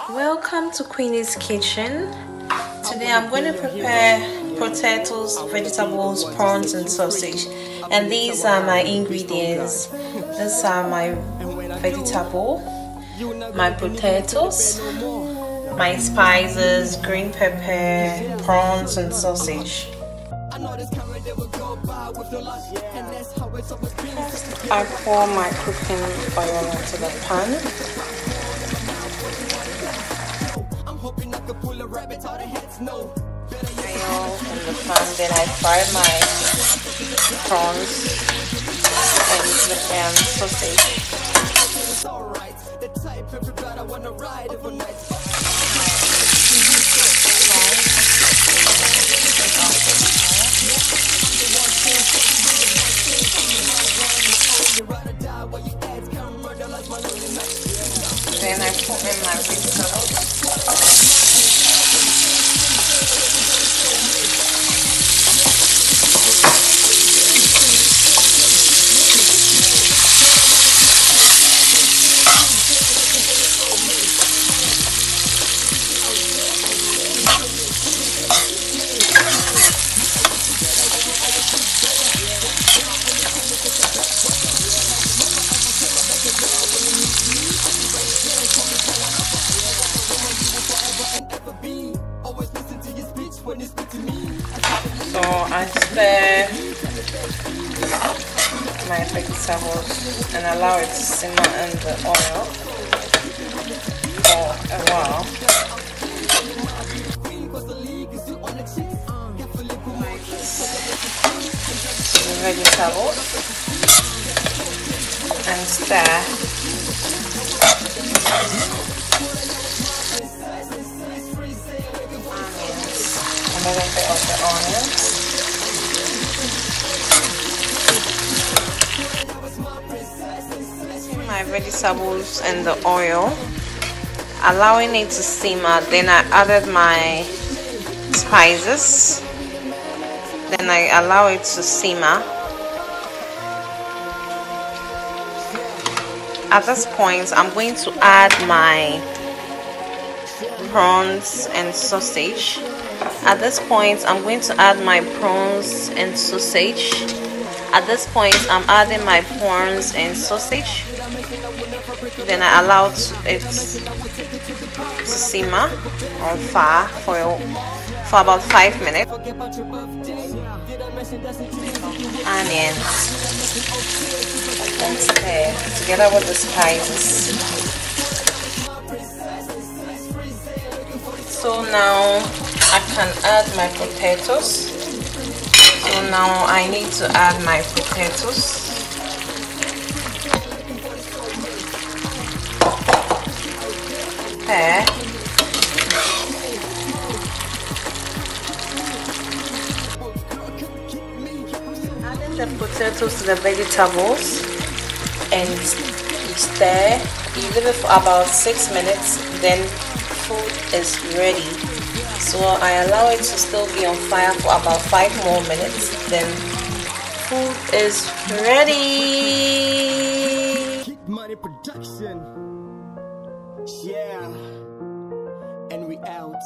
Welcome to Queenie's kitchen. Today I'm going to prepare potatoes, vegetables, prawns and sausage, and these are my ingredients. These are my vegetable, my potatoes, my spices, green pepper, prawns and sausage. I pour my cooking oil into the pan. Oil in the pan, then I fry my prawns and sausage. Then I put in my vegetables. So I stir my vegetables and allow it to simmer in the oil for a while. The vegetables and stir. A little bit of the onions. My vegetables and the oil, allowing it to simmer. Then I added my spices. Then I allow it to simmer. At this point, I'm going to add my prawns and sausage. At this point, I'm going to add my prawns and sausage. At this point, I'm adding my prawns and sausage. Then I allow it to simmer on fire for about 5 minutes. Onions and stir together with the spices. So now I can add my potatoes. So now I need to add my potatoes. Adding the potatoes to the vegetables and you stir. You leave it for about 6 minutes. Then food is ready. So I allow it to still be on fire for about 5 more minutes. Then food is ready. Keep money production. Yeah. And we out.